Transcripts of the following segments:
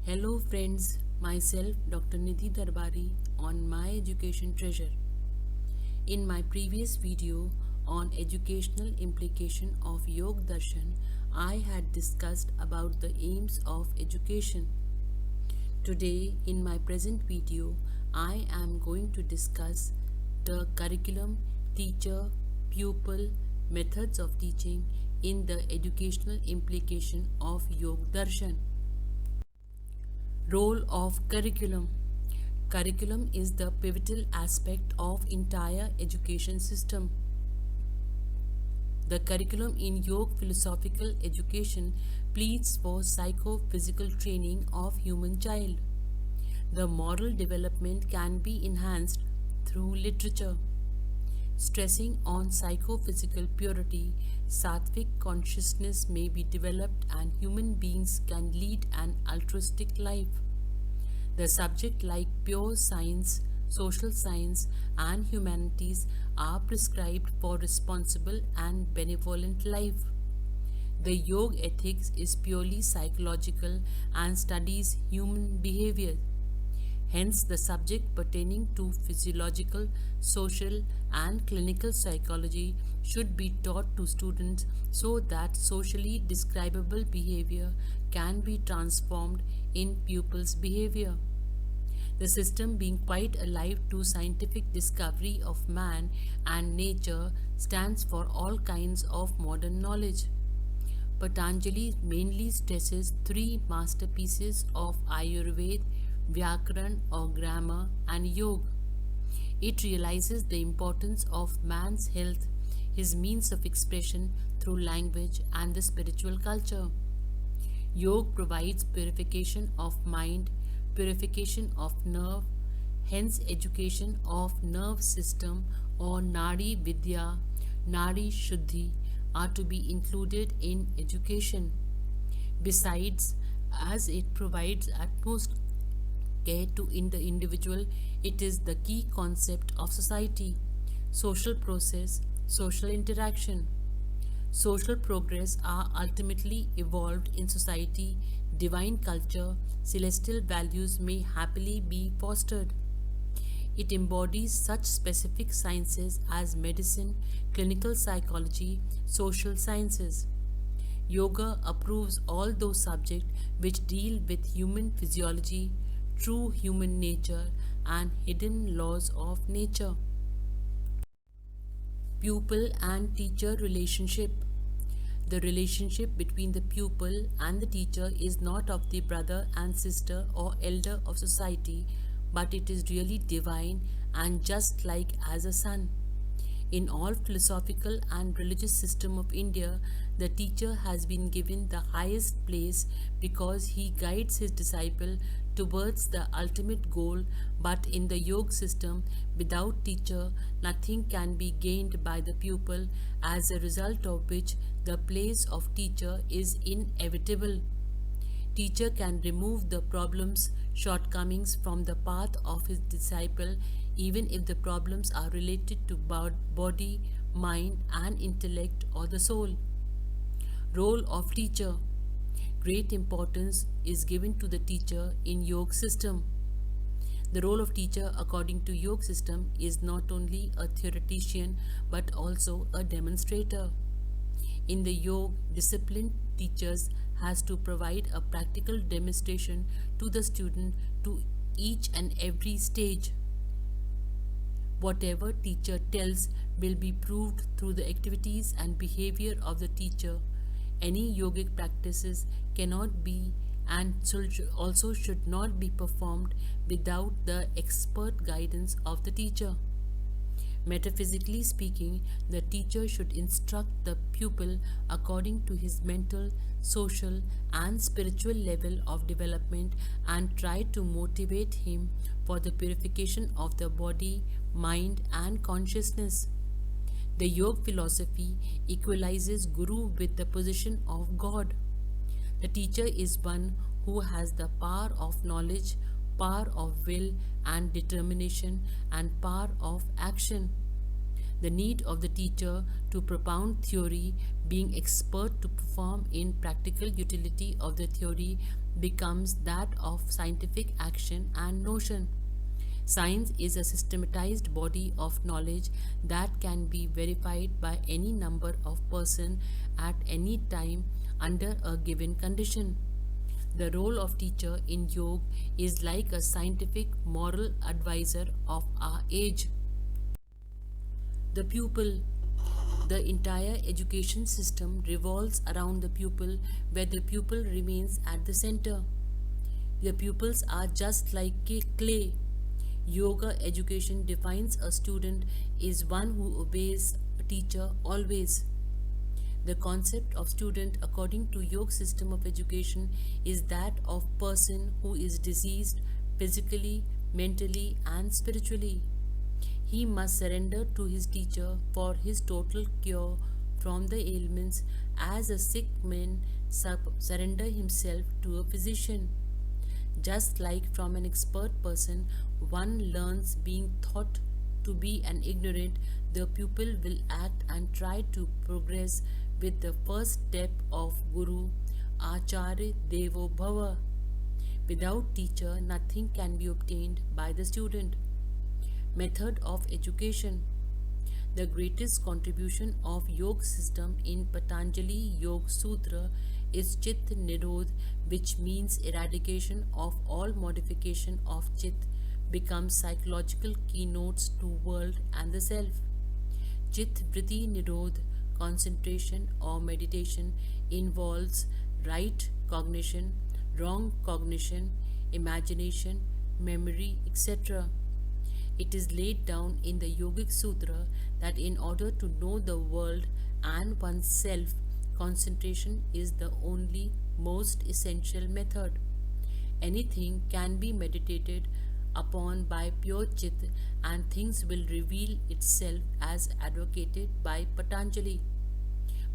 Hello friends, myself Dr. Nidhi Darbari on My Education Treasure. In my previous video on educational implication of Yoga Darshan, I had discussed about the aims of education. Today in my present video, I am going to discuss the curriculum, teacher, pupil, methods of teaching in the educational implication of Yoga Darshan. Role of curriculum. Curriculum is the pivotal aspect of entire education system. The curriculum in yoga philosophical education pleads for psychophysical training of human child. The moral development can be enhanced through literature. Stressing on psychophysical purity, sattvic consciousness may be developed and human beings can lead an altruistic life. The subject like pure science, social science and humanities are prescribed for responsible and benevolent life. The yoga ethics is purely psychological and studies human behavior. Hence, the subject pertaining to physiological, social, and clinical psychology should be taught to students so that socially describable behavior can be transformed in pupils' behavior. The system being quite alive to scientific discovery of man and nature stands for all kinds of modern knowledge. Patanjali mainly stresses three masterpieces of Ayurveda, Vyakaran or grammar, and yoga. It realizes the importance of man's health, his means of expression through language, and the spiritual culture. Yoga provides purification of mind, purification of nerve, hence education of nerve system or Nadi Vidya, Nadi Shuddhi are to be included in education. Besides, as it provides utmost care to in the individual, it is the key concept of society, social process, social interaction. Social progress are ultimately evolved in society, divine culture, celestial values may happily be fostered. It embodies such specific sciences as medicine, clinical psychology, social sciences. Yoga approves all those subjects which deal with human physiology, true human nature, and hidden laws of nature. Pupil and teacher relationship. The relationship between the pupil and the teacher is not of the brother and sister or elder of society, but it is really divine and just like as a son. In all philosophical and religious system of India, the teacher has been given the highest place because he guides his disciple towards the ultimate goal, but in the yoga system, without teacher, nothing can be gained by the pupil, as a result of which the place of teacher is inevitable. Teacher can remove the problems, shortcomings from the path of his disciple even if the problems are related to body, mind and intellect or the soul. Role of teacher. Great importance is given to the teacher in yoga system. The role of teacher according to yoga system is not only a theoretician but also a demonstrator. In the yoga discipline, teachers has to provide a practical demonstration to the student to each and every stage. Whatever teacher tells will be proved through the activities and behavior of the teacher. Any yogic practices cannot be and also should not be performed without the expert guidance of the teacher. Metaphysically speaking, the teacher should instruct the pupil according to his mental, social, and spiritual level of development and try to motivate him for the purification of the body, mind, and consciousness. The yoga philosophy equalizes Guru with the position of God. The teacher is one who has the power of knowledge, power of will and determination, and power of action. The need of the teacher to propound theory, being expert to perform in practical utility of the theory becomes that of scientific action and notion. Science is a systematized body of knowledge that can be verified by any number of persons at any time under a given condition. The role of teacher in yoga is like a scientific moral advisor of our age. The pupil. The entire education system revolves around the pupil, where the pupil remains at the center. The pupils are just like clay. Yoga education defines a student is one who obeys a teacher always. The concept of student according to yoga system of education is that of person who is diseased physically, mentally and spiritually. He must surrender to his teacher for his total cure from the ailments as a sick man surrender himself to a physician. Just like from an expert person, one learns being thought to be an ignorant, the pupil will act and try to progress with the first step of Guru, Acharya Devo Bhava. Without teacher, nothing can be obtained by the student. Method of education. The greatest contribution of yoga system in Patanjali Yoga Sutra is Chit Nirodh, which means eradication of all modification of Chit, becomes psychological keynotes to world and the self. Chit Vritti Nirodh, concentration or meditation, involves right cognition, wrong cognition, imagination, memory, etc. It is laid down in the Yogic Sutra that in order to know the world and oneself, concentration is the only most essential method. Anything can be meditated upon by pure chit and things will reveal itself as advocated by Patanjali.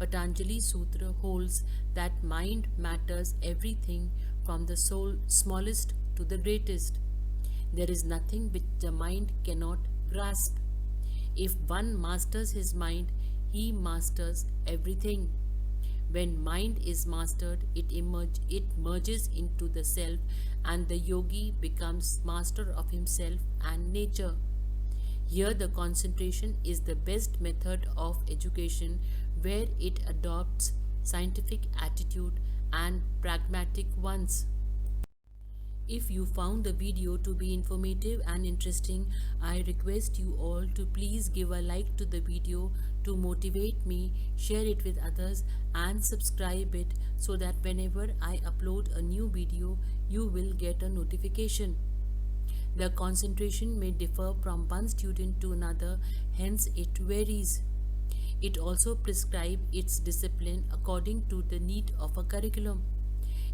Patanjali Sutra holds that mind matters everything from the soul smallest to the greatest. There is nothing which the mind cannot grasp. If one masters his mind, he masters everything. When mind is mastered, it merges into the self and the yogi becomes master of himself and nature. Here the concentration is the best method of education where it adopts scientific attitude and pragmatic ones. If you found the video to be informative and interesting, I request you all to please give a like to the video to motivate me, share it with others and subscribe it so that whenever I upload a new video, you will get a notification. The concentration may differ from one student to another, hence it varies. It also prescribes its discipline according to the need of a curriculum.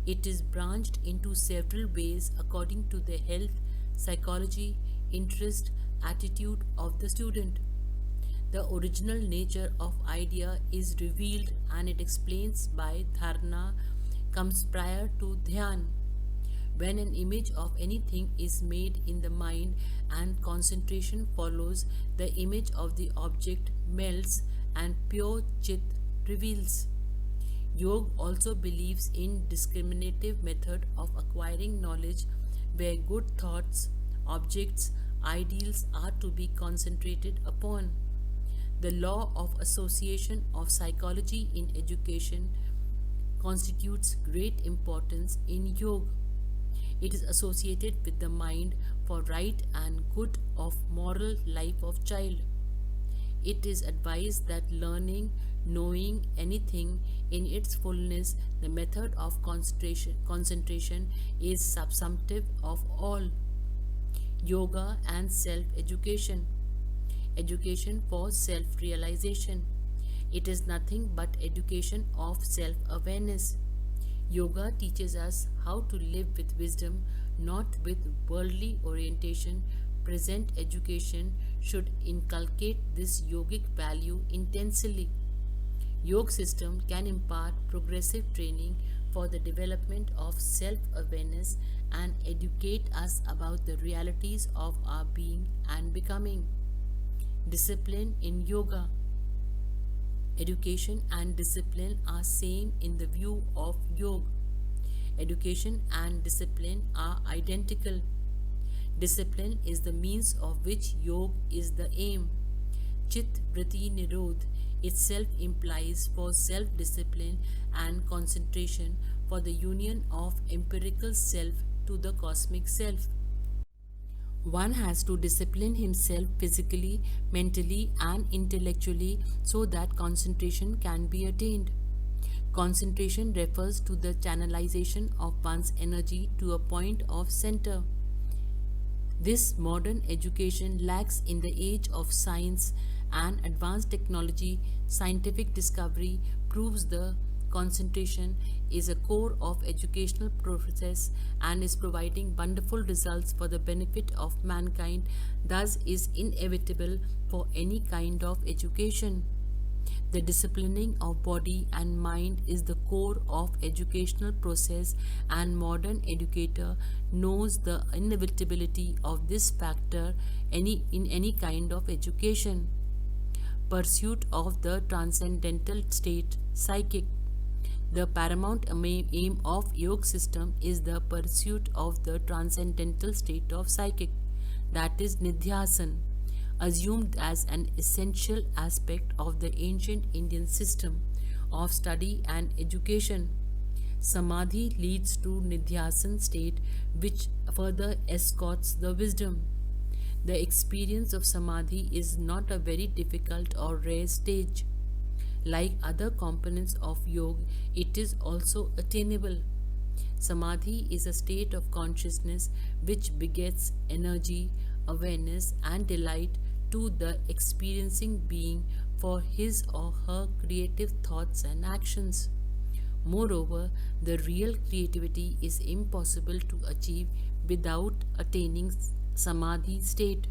It is branched into several ways according to the health, psychology, interest, attitude of the student. The original nature of idea is revealed and it explains by dharana comes prior to dhyan. When an image of anything is made in the mind and concentration follows, the image of the object melts and pure chit reveals. Yoga also believes in discriminative method of acquiring knowledge where good thoughts, objects, ideals are to be concentrated upon. The law of association of psychology in education constitutes great importance in yoga. It is associated with the mind for right and good of moral life of child. It is advised that learning, knowing anything in its fullness, the method of concentration is subsumptive of all. Yoga and self-education. Education for self-realization. It is nothing but education of self-awareness. Yoga teaches us how to live with wisdom, not with worldly orientation. Present education should inculcate this yogic value intensely. Yoga system can impart progressive training for the development of self-awareness and educate us about the realities of our being and becoming. Discipline in yoga. Education and discipline are same in the view of yoga. Education and discipline are identical. Discipline is the means of which yoga is the aim. Chit Vritti Nirodh itself implies for self discipline and concentration for the union of empirical self to the cosmic self. One has to discipline himself physically, mentally, and intellectually so that concentration can be attained. Concentration refers to the channelization of one's energy to a point of center. This modern education lacks in the age of science and advanced technology. Scientific discovery proves the concentration is a core of educational process and is providing wonderful results for the benefit of mankind, thus is inevitable for any kind of education. The disciplining of body and mind is the core of educational process, and modern educator knows the inevitability of this factor in any kind of education. Pursuit of the transcendental state psychic. The paramount aim of yoga system is the pursuit of the transcendental state of psychic, that is Nidhyasan, assumed as an essential aspect of the ancient Indian system of study and education. Samadhi leads to Nidhyasan state, which further escorts the wisdom. The experience of Samadhi is not a very difficult or rare stage. Like other components of yoga, it is also attainable. Samadhi is a state of consciousness which begets energy, awareness, and delight to the experiencing being for his or her creative thoughts and actions. Moreover, the real creativity is impossible to achieve without attaining Samadhi state.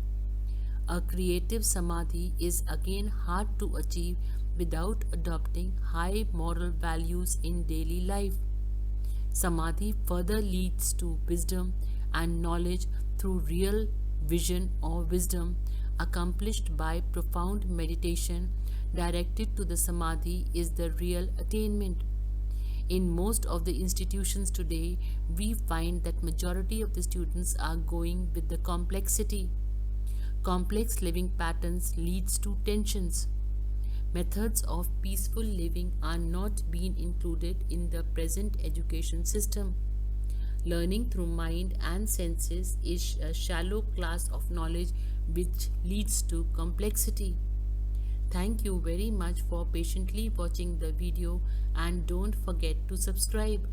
A creative Samadhi is again hard to achieve without adopting high moral values in daily life. Samadhi further leads to wisdom and knowledge through real vision or wisdom accomplished by profound meditation directed to the Samadhi is the real attainment. In most of the institutions today, we find that majority of the students are going with the complexity. Complex living patterns leads to tensions. Methods of peaceful living are not being included in the present education system. Learning through mind and senses is a shallow class of knowledge which leads to complexity. Thank you very much for patiently watching the video, and don't forget to subscribe.